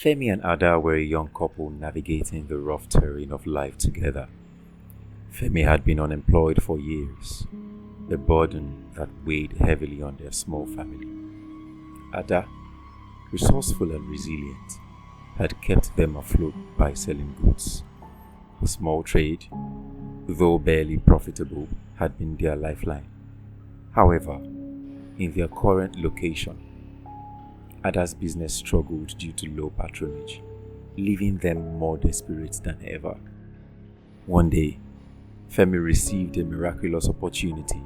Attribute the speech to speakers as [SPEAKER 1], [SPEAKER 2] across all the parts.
[SPEAKER 1] Femi and Ada were a young couple navigating the rough terrain of life together. Femi had been unemployed for years, a burden that weighed heavily on their small family. Ada, resourceful and resilient, had kept them afloat by selling goods. A small trade, though barely profitable, had been their lifeline. However, in their current location, Ada's business struggled due to low patronage, leaving them more desperate than ever. One day, Femi received a miraculous opportunity,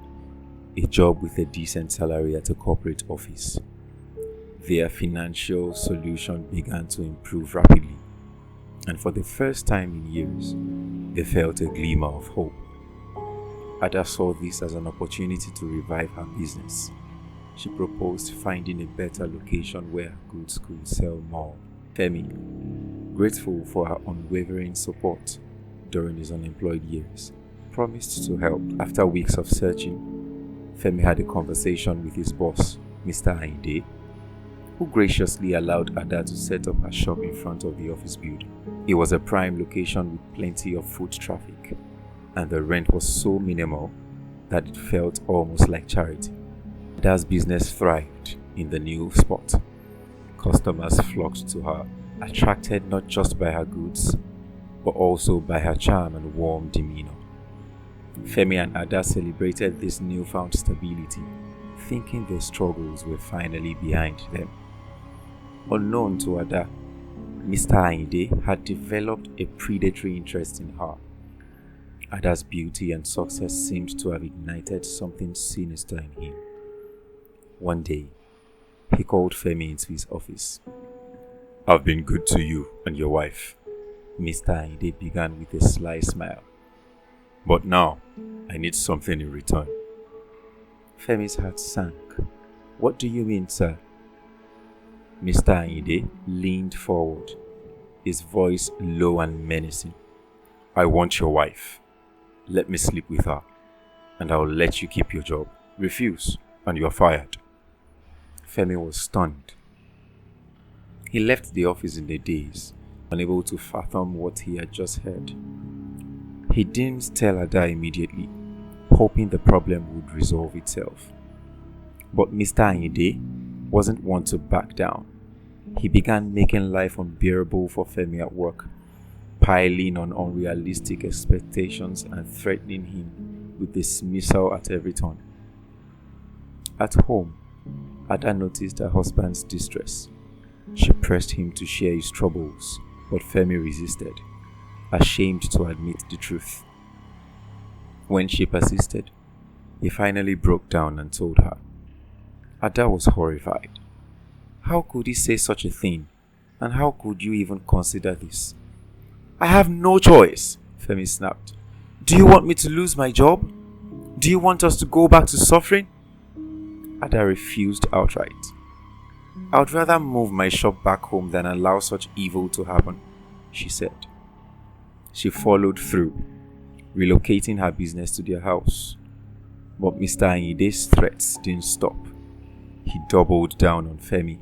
[SPEAKER 1] a job with a decent salary at a corporate office. Their financial solution began to improve rapidly, and for the first time in years, they felt a glimmer of hope. Ada saw this as an opportunity to revive her business. She proposed finding a better location where her goods could sell more. Femi, grateful for her unwavering support during his unemployed years, promised to help. After weeks of searching, Femi had a conversation with his boss, Mr. Ainde, who graciously allowed Ada to set up her shop in front of the office building. It was a prime location with plenty of foot traffic, and the rent was so minimal that it felt almost like charity. Ada's business thrived in the new spot. Customers flocked to her, attracted not just by her goods, but also by her charm and warm demeanor. Femi and Ada celebrated this newfound stability, thinking their struggles were finally behind them. Unknown to Ada, Mr. Ainde had developed a predatory interest in her. Ada's beauty and success seemed to have ignited something sinister in him. One day, he called Femi into his office. "I've been good to you and your wife," Mr. Ainde began with a sly smile. "But now, I need something in return." Femi's heart sank. "What do you mean, sir?" Mr. Ainde leaned forward, his voice low and menacing. "I want your wife. Let me sleep with her, and I'll let you keep your job. Refuse, and you're fired." Femi was stunned. He left the office in a daze, unable to fathom what he had just heard. He didn't tell Ada immediately, hoping the problem would resolve itself. But Mr. Ainde wasn't one to back down. He began making life unbearable for Femi at work, piling on unrealistic expectations and threatening him with dismissal at every turn. At home, Ada noticed her husband's distress. She pressed him to share his troubles, but Femi resisted, ashamed to admit the truth. When she persisted, he finally broke down and told her. Ada was horrified. How could he say such a thing? And how could you even consider this? "I have no choice," Femi snapped. "Do you want me to lose my job? Do you want us to go back to suffering?" Ada refused outright. "I would rather move my shop back home than allow such evil to happen," she said. She followed through, relocating her business to their house. But Mr. Ainde's threats didn't stop. He doubled down on Femi,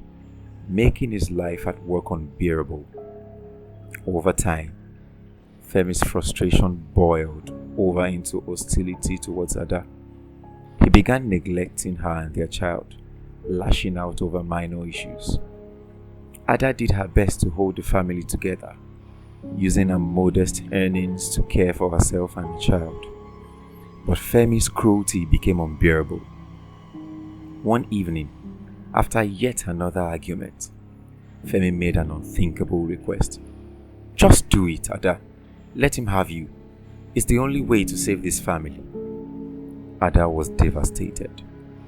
[SPEAKER 1] making his life at work unbearable. Over time, Femi's frustration boiled over into hostility towards Ada. He began neglecting her and their child, lashing out over minor issues. Ada did her best to hold the family together, using her modest earnings to care for herself and the child. But Femi's cruelty became unbearable. One evening, after yet another argument, Femi made an unthinkable request. "Just do it, Ada. Let him have you. It's the only way to save this family." Ada was devastated.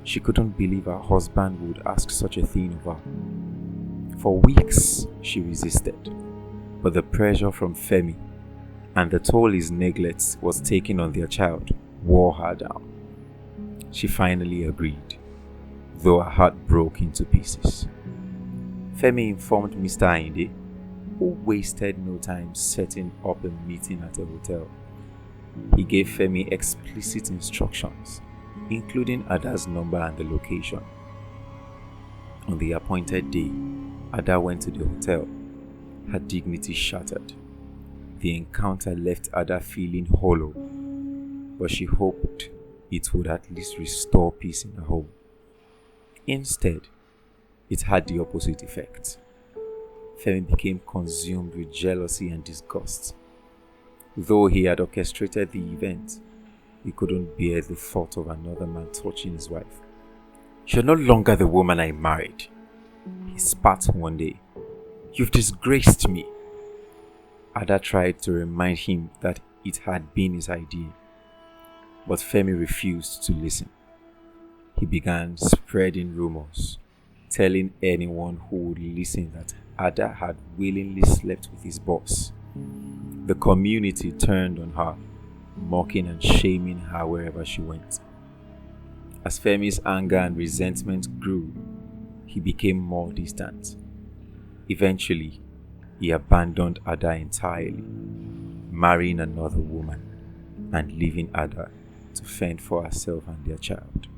[SPEAKER 1] She couldn't believe her husband would ask such a thing of her. For weeks, she resisted, but the pressure from Femi and the toll his neglect was taking on their child wore her down. She finally agreed, though her heart broke into pieces. Femi informed Mr. Ainde, who wasted no time setting up a meeting at a hotel. He gave Femi explicit instructions, including Ada's number and the location. On the appointed day, Ada went to the hotel, her dignity shattered. The encounter left Ada feeling hollow, but she hoped it would at least restore peace in her home. Instead, it had the opposite effect. Femi became consumed with jealousy and disgust. Though he had orchestrated the event, he couldn't bear the thought of another man touching his wife. "You're no longer the woman I married," he spat one day. "You've disgraced me." Ada tried to remind him that it had been his idea, but Femi refused to listen. He began spreading rumors, telling anyone who would listen that Ada had willingly slept with his boss. The community turned on her, mocking and shaming her wherever she went. As Femi's anger and resentment grew, he became more distant. Eventually, he abandoned Ada entirely, marrying another woman and leaving Ada to fend for herself and their child.